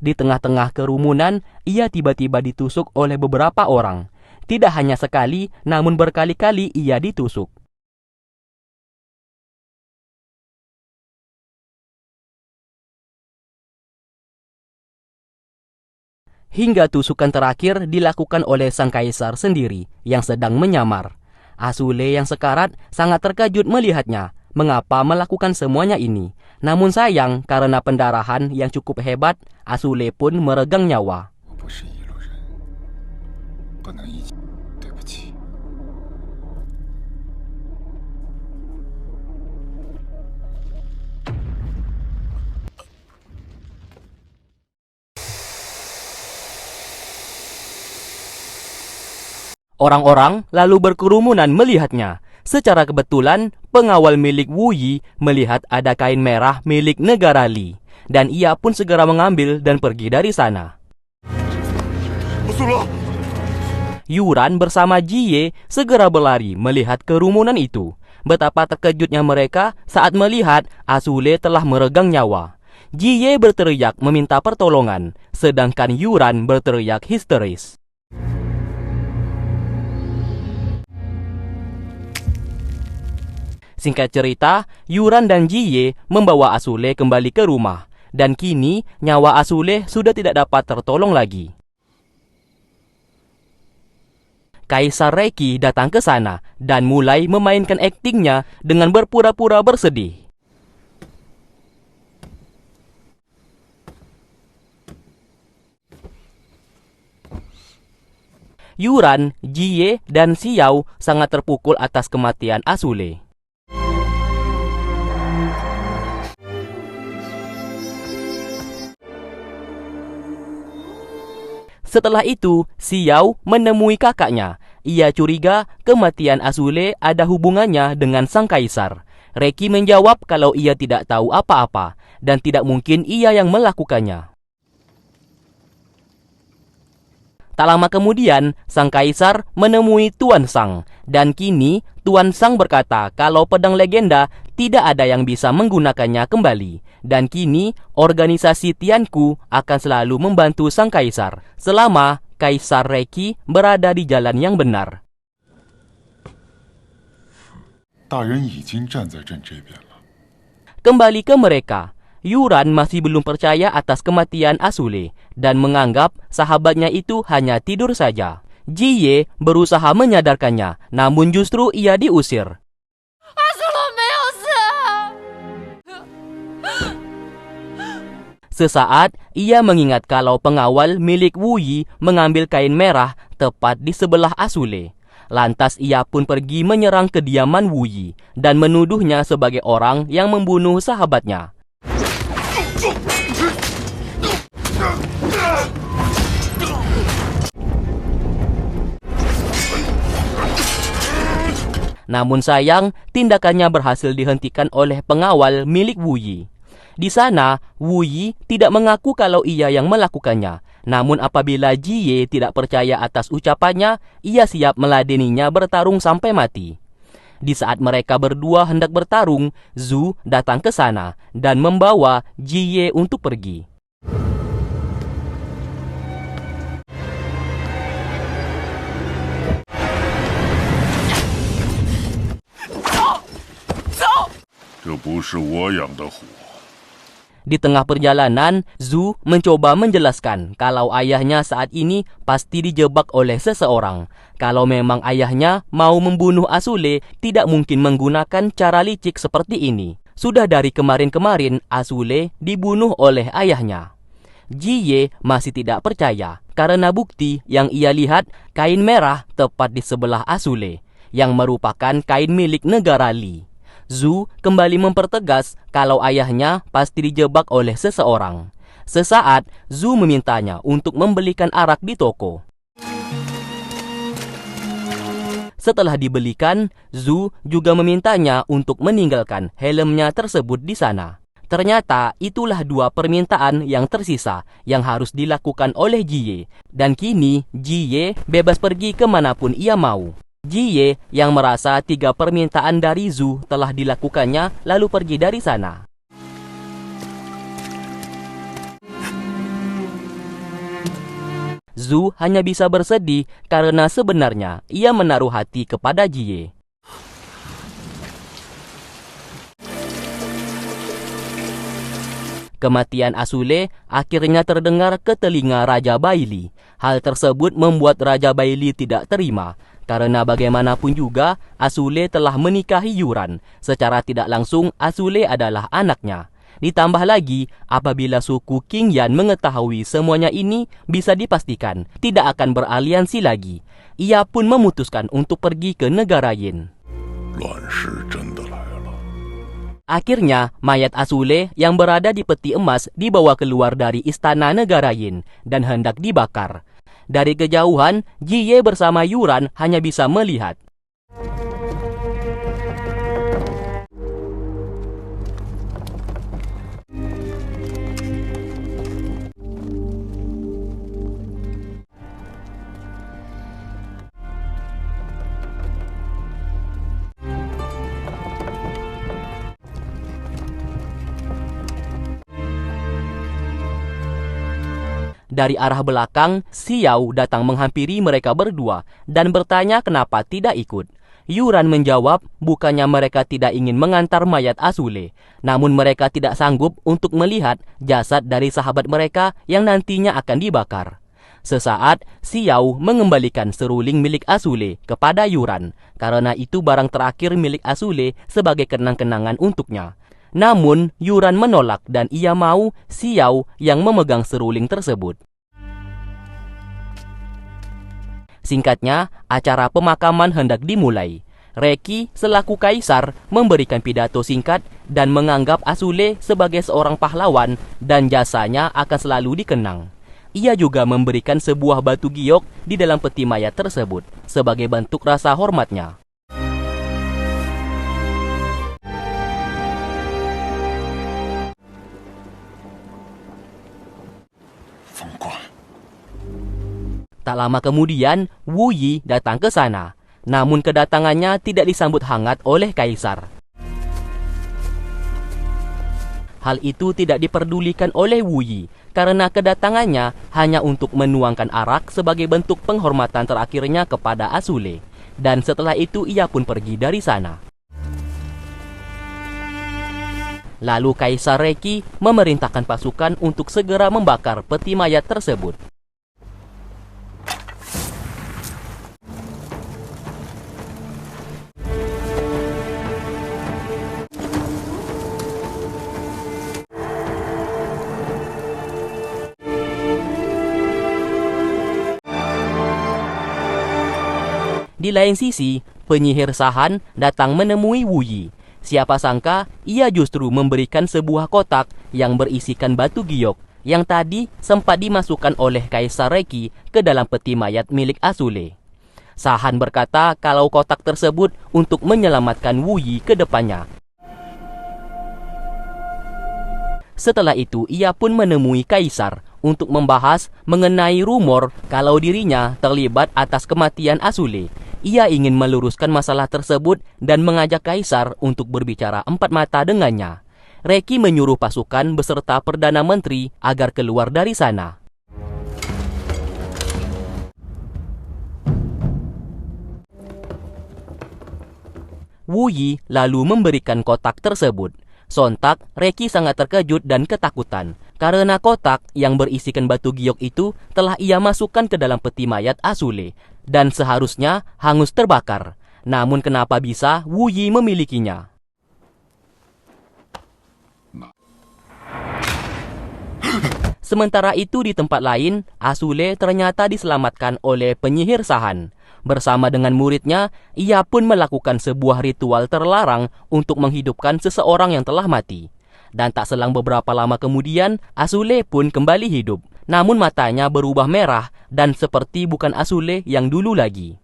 Di tengah-tengah kerumunan, ia tiba-tiba ditusuk oleh beberapa orang. Tidak hanya sekali, namun berkali-kali ia ditusuk. Hingga tusukan terakhir dilakukan oleh sang kaisar sendiri yang sedang menyamar. Asule yang sekarat sangat terkejut melihatnya. Mengapa melakukan semuanya ini? Namun sayang, karena pendarahan yang cukup hebat, Asule pun meregang nyawa. Orang-orang lalu berkerumunan melihatnya. Secara kebetulan, pengawal milik Wu Yi melihat ada kain merah milik negara Li, dan ia pun segera mengambil dan pergi dari sana. Yuran bersama Jie segera berlari melihat kerumunan itu. Betapa terkejutnya mereka saat melihat Asule telah meregang nyawa. Jie berteriak meminta pertolongan, sedangkan Yuran berteriak histeris. Singkat cerita, Yuran dan Jie membawa Asule kembali ke rumah, dan kini nyawa Asule sudah tidak dapat tertolong lagi. Kaisar Reiki datang ke sana dan mulai memainkan aktingnya dengan berpura-pura bersedih. Yuran, Jie, dan Xiao sangat terpukul atas kematian Asule. Setelah itu, Xiao menemui kakaknya. Ia curiga kematian Asule ada hubungannya dengan sang kaisar. Reiki menjawab kalau ia tidak tahu apa-apa dan tidak mungkin ia yang melakukannya. Tak lama kemudian, sang kaisar menemui Tuan Sang, dan kini Tuan Sang berkata kalau pedang legenda tidak ada yang bisa menggunakannya kembali, dan kini organisasi Tianku akan selalu membantu sang kaisar selama Kaisar Reiki berada di jalan yang benar. Kembali ke mereka, Yuran masih belum percaya atas kematian Asule dan menganggap sahabatnya itu hanya tidur saja. Jie berusaha menyadarkannya, namun justru ia diusir. Sesaat, ia mengingat kalau pengawal milik Wu Yi mengambil kain merah tepat di sebelah Asule. Lantas ia pun pergi menyerang kediaman Wu Yi dan menuduhnya sebagai orang yang membunuh sahabatnya. Namun sayang, tindakannya berhasil dihentikan oleh pengawal milik Wu Yi. Di sana, Wu Yi tidak mengaku kalau ia yang melakukannya. Namun apabila Jie tidak percaya atas ucapannya, ia siap meladeninya bertarung sampai mati. Di saat mereka berdua hendak bertarung, Zhu datang ke sana dan membawa Jie untuk pergi. Di tengah perjalanan, Zhu mencoba menjelaskan kalau ayahnya saat ini pasti dijebak oleh seseorang. Kalau memang ayahnya mau membunuh Asule, tidak mungkin menggunakan cara licik seperti ini. Sudah dari kemarin-kemarin, Asule dibunuh oleh ayahnya. Jie masih tidak percaya karena bukti yang ia lihat kain merah tepat di sebelah Asule, yang merupakan kain milik negara Li. Zhu kembali mempertegas kalau ayahnya pasti dijebak oleh seseorang. Sesaat, Zhu memintanya untuk membelikan arak di toko. Setelah dibelikan, Zhu juga memintanya untuk meninggalkan helmnya tersebut di sana. Ternyata itulah dua permintaan yang tersisa yang harus dilakukan oleh Jie. Dan kini Jie bebas pergi kemanapun ia mau. Jie yang merasa 3 permintaan dari Zhu telah dilakukannya lalu pergi dari sana. Zhu hanya bisa bersedih karena sebenarnya ia menaruh hati kepada Jie. Kematian Asule akhirnya terdengar ke telinga Raja Baili. Hal tersebut membuat Raja Baili tidak terima, karena bagaimanapun juga Asule telah menikahi Yuran. Secara tidak langsung Asule adalah anaknya. Ditambah lagi, apabila suku Qingyan mengetahui semuanya ini, bisa dipastikan tidak akan beraliansi lagi. Ia pun memutuskan untuk pergi ke negara Yin. Akhirnya, mayat Asule yang berada di peti emas dibawa keluar dari istana negara Yin dan hendak dibakar. Dari kejauhan, Jie bersama Yuran hanya bisa melihat. Dari arah belakang, Xiao datang menghampiri mereka berdua dan bertanya kenapa tidak ikut. Yuran menjawab bukannya mereka tidak ingin mengantar mayat Asule, namun mereka tidak sanggup untuk melihat jasad dari sahabat mereka yang nantinya akan dibakar. Sesaat, Xiao mengembalikan seruling milik Asule kepada Yuran, karena itu barang terakhir milik Asule sebagai kenang-kenangan untuknya. Namun, Yuran menolak dan ia mau Xiao yang memegang seruling tersebut. Singkatnya, acara pemakaman hendak dimulai. Reki selaku kaisar memberikan pidato singkat dan menganggap Asule sebagai seorang pahlawan dan jasanya akan selalu dikenang. Ia juga memberikan sebuah batu giok di dalam peti mayat tersebut sebagai bentuk rasa hormatnya. Tak lama kemudian, Wu Yi datang ke sana. Namun kedatangannya tidak disambut hangat oleh kaisar. Hal itu tidak diperdulikan oleh Wu Yi, karena kedatangannya hanya untuk menuangkan arak sebagai bentuk penghormatan terakhirnya kepada Asule. Dan setelah itu ia pun pergi dari sana. Lalu Kaisar Reki memerintahkan pasukan untuk segera membakar peti mayat tersebut. Di lain sisi, penyihir Sahan datang menemui Wu Yi. Siapa sangka ia justru memberikan sebuah kotak yang berisikan batu giok yang tadi sempat dimasukkan oleh Kaisar Reki ke dalam peti mayat milik Asule. Sahan berkata kalau kotak tersebut untuk menyelamatkan Wu Yi ke depannya. Setelah itu ia pun menemui Kaisar untuk membahas mengenai rumor kalau dirinya terlibat atas kematian Asule. Ia ingin meluruskan masalah tersebut dan mengajak Kaisar untuk berbicara empat mata dengannya. Reki menyuruh pasukan beserta Perdana Menteri agar keluar dari sana. Wu Yi lalu memberikan kotak tersebut. Sontak, Reki sangat terkejut dan ketakutan karena kotak yang berisikan batu giok itu telah ia masukkan ke dalam peti mayat Asule dan seharusnya hangus terbakar. Namun kenapa bisa Wu Yi memilikinya? Sementara itu di tempat lain, Asule ternyata diselamatkan oleh penyihir Sahan. Bersama dengan muridnya, ia pun melakukan sebuah ritual terlarang untuk menghidupkan seseorang yang telah mati. Dan tak selang beberapa lama kemudian, Asule pun kembali hidup. Namun matanya berubah merah dan seperti bukan Asule yang dulu lagi.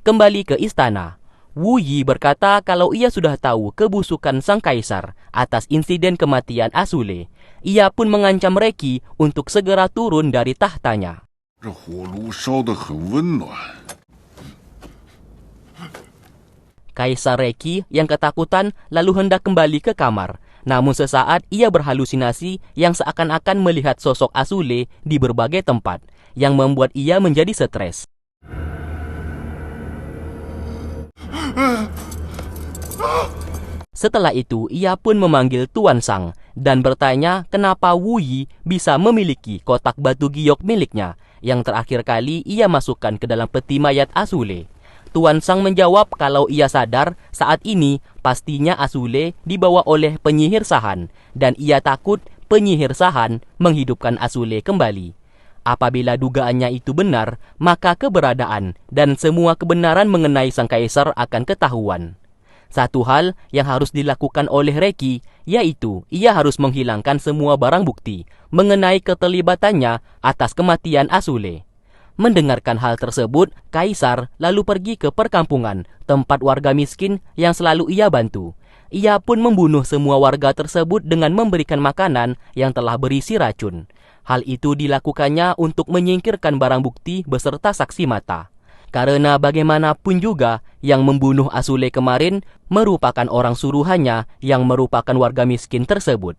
Kembali ke istana, Wu Yi berkata kalau ia sudah tahu kebusukan sang kaisar atas insiden kematian Asule. Ia pun mengancam Reki untuk segera turun dari tahtanya. 这火炉烧得很温暖。 Kaisar Reki yang ketakutan lalu hendak kembali ke kamar. Namun sesaat ia berhalusinasi yang seakan-akan melihat sosok Azule di berbagai tempat, yang membuat ia menjadi stres. Setelah itu, ia pun memanggil Tuan Sang dan bertanya kenapa Wu Yi bisa memiliki kotak batu giok miliknya yang terakhir kali ia masukkan ke dalam peti mayat Azule. Tuan Sang menjawab kalau ia sadar saat ini pastinya Azule dibawa oleh penyihir Sahan dan ia takut penyihir Sahan menghidupkan Azule kembali. Apabila dugaannya itu benar, maka keberadaan dan semua kebenaran mengenai sang kaisar akan ketahuan. Satu hal yang harus dilakukan oleh Reki, yaitu ia harus menghilangkan semua barang bukti mengenai keterlibatannya atas kematian Azule. Mendengarkan hal tersebut, Kaisar lalu pergi ke perkampungan, tempat warga miskin yang selalu ia bantu. Ia pun membunuh semua warga tersebut dengan memberikan makanan yang telah berisi racun. Hal itu dilakukannya untuk menyingkirkan barang bukti beserta saksi mata. Karena bagaimanapun juga, yang membunuh Azule kemarin merupakan orang suruhannya yang merupakan warga miskin tersebut.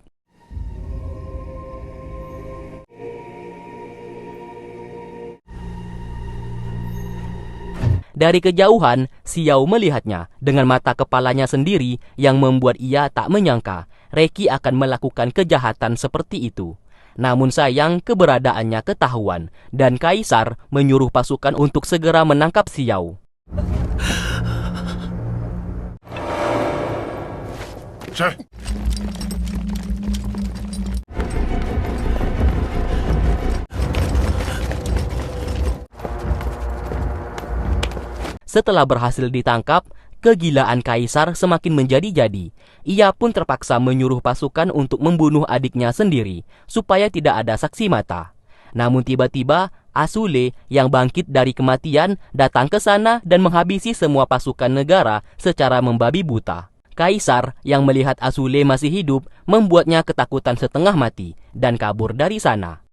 Dari kejauhan, Xiao melihatnya dengan mata kepalanya sendiri yang membuat ia tak menyangka Reki akan melakukan kejahatan seperti itu. Namun sayang keberadaannya ketahuan dan Kaisar menyuruh pasukan untuk segera menangkap Xiao. Setelah berhasil ditangkap, kegilaan Kaisar semakin menjadi-jadi. Ia pun terpaksa menyuruh pasukan untuk membunuh adiknya sendiri, supaya tidak ada saksi mata. Namun tiba-tiba, Azule yang bangkit dari kematian datang ke sana dan menghabisi semua pasukan negara secara membabi buta. Kaisar yang melihat Azule masih hidup membuatnya ketakutan setengah mati dan kabur dari sana.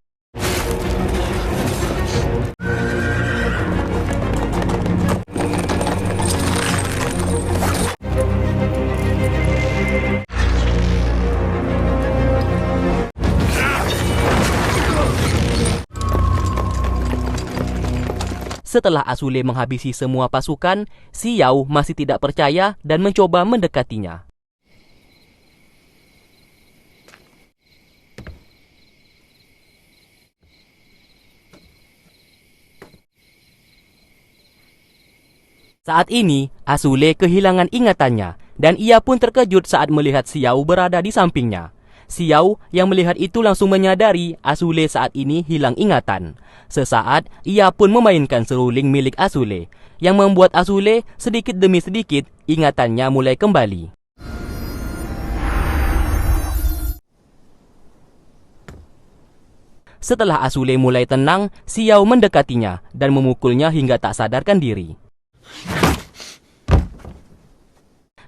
Setelah Azule menghabisi semua pasukan, Xiao masih tidak percaya dan mencoba mendekatinya. Saat ini, Azule kehilangan ingatannya dan ia pun terkejut saat melihat Xiao berada di sampingnya. Xiao yang melihat itu langsung menyadari Azule saat ini hilang ingatan. Sesaat, ia pun memainkan seruling milik Azule, yang membuat Azule sedikit demi sedikit ingatannya mulai kembali. Setelah Azule mulai tenang, Xiao mendekatinya dan memukulnya hingga tak sadarkan diri.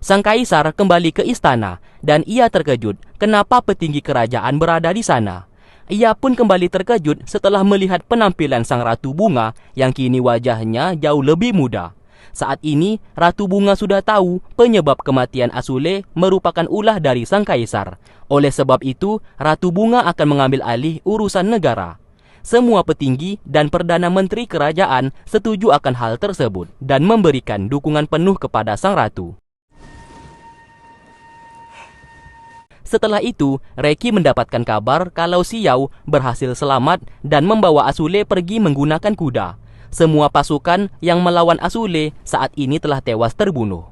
Sang kaisar kembali ke istana dan ia terkejut kenapa petinggi kerajaan berada di sana. Ia pun kembali terkejut setelah melihat penampilan sang Ratu Bunga yang kini wajahnya jauh lebih muda. Saat ini, Ratu Bunga sudah tahu penyebab kematian Azule merupakan ulah dari sang kaisar. Oleh sebab itu, Ratu Bunga akan mengambil alih urusan negara. Semua petinggi dan Perdana Menteri kerajaan setuju akan hal tersebut dan memberikan dukungan penuh kepada sang ratu. Setelah itu, Reki mendapatkan kabar kalau Xiao berhasil selamat dan membawa Azule pergi menggunakan kuda. Semua pasukan yang melawan Azule saat ini telah tewas terbunuh.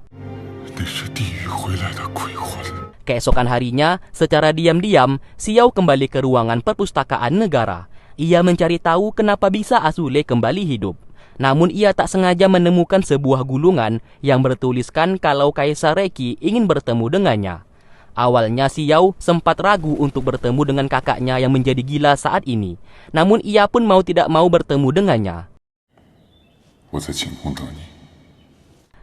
Keesokan harinya, secara diam-diam, Xiao kembali ke ruangan perpustakaan negara. Ia mencari tahu kenapa bisa Azule kembali hidup. Namun ia tak sengaja menemukan sebuah gulungan yang bertuliskan kalau Kaisar Reki ingin bertemu dengannya. Awalnya Xiao sempat ragu untuk bertemu dengan kakaknya yang menjadi gila saat ini. Namun ia pun mau tidak mau bertemu dengannya.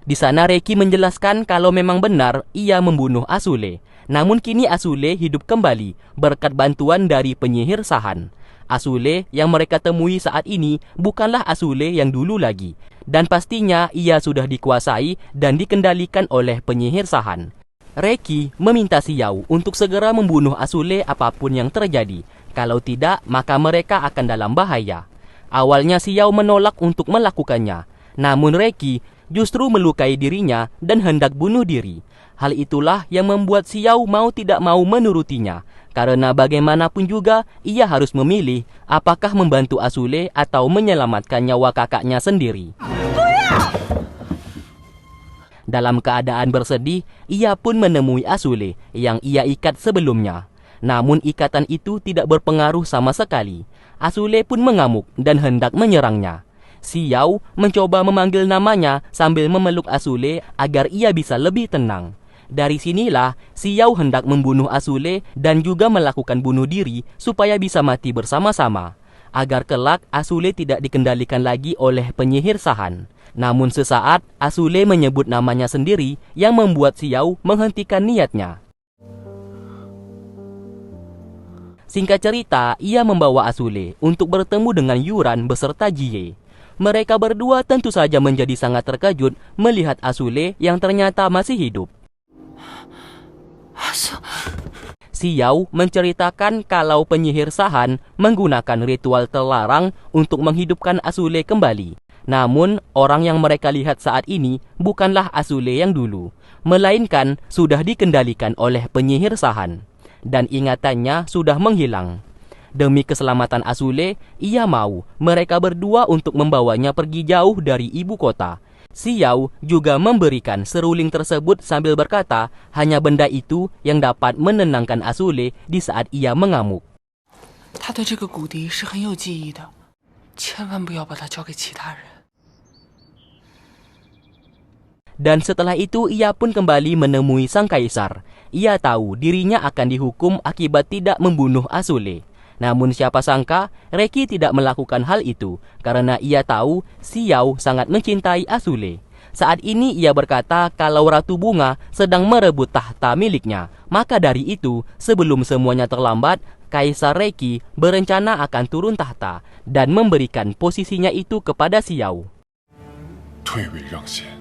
Di sana Reki menjelaskan kalau memang benar ia membunuh Azule. Namun kini Azule hidup kembali berkat bantuan dari penyihir Sahan. Asule yang mereka temui saat ini bukanlah Asule yang dulu lagi, dan pastinya ia sudah dikuasai dan dikendalikan oleh penyihir Sahan. Reki meminta Xiao untuk segera membunuh Asule apapun yang terjadi. Kalau tidak, maka mereka akan dalam bahaya. Awalnya Xiao menolak untuk melakukannya, namun Reki justru melukai dirinya dan hendak bunuh diri. Hal itulah yang membuat Xiao mau tidak mau menurutinya, karena bagaimanapun juga ia harus memilih apakah membantu Asule atau menyelamatkan nyawa kakaknya sendiri. Dalam keadaan bersedih, ia pun menemui Asule yang ia ikat sebelumnya. Namun ikatan itu tidak berpengaruh sama sekali. Asule pun mengamuk dan hendak menyerangnya. Xiao mencoba memanggil namanya sambil memeluk Asule agar ia bisa lebih tenang. Dari sinilah Xiao hendak membunuh Asule dan juga melakukan bunuh diri supaya bisa mati bersama-sama, agar kelak Asule tidak dikendalikan lagi oleh penyihir Sahan. Namun sesaat Asule menyebut namanya sendiri yang membuat Xiao menghentikan niatnya. Singkat cerita, ia membawa Asule untuk bertemu dengan Yuran beserta Jie. Mereka berdua tentu saja menjadi sangat terkejut melihat Asule yang ternyata masih hidup. Xiao menceritakan kalau penyihir Sahan menggunakan ritual terlarang untuk menghidupkan Asule kembali. Namun, orang yang mereka lihat saat ini bukanlah Asule yang dulu, melainkan sudah dikendalikan oleh penyihir Sahan, dan ingatannya sudah menghilang. Demi keselamatan Asule, ia mau mereka berdua untuk membawanya pergi jauh dari ibu kota. Xiao juga memberikan seruling tersebut sambil berkata hanya benda itu yang dapat menenangkan Asule di saat ia mengamuk. 他对这个骨笛是很有记忆的，千万不要把它交给其他人。 Dan setelah itu ia pun kembali menemui sang kaisar. Ia tahu dirinya akan dihukum akibat tidak membunuh Asule. Namun siapa sangka Reki tidak melakukan hal itu karena ia tahu Xiao sangat mencintai Asule. Saat ini ia berkata kalau Ratu Bunga sedang merebut tahta miliknya. Maka dari itu, sebelum semuanya terlambat, Kaisar Reki berencana akan turun tahta dan memberikan posisinya itu kepada Xiao. 退位让贤。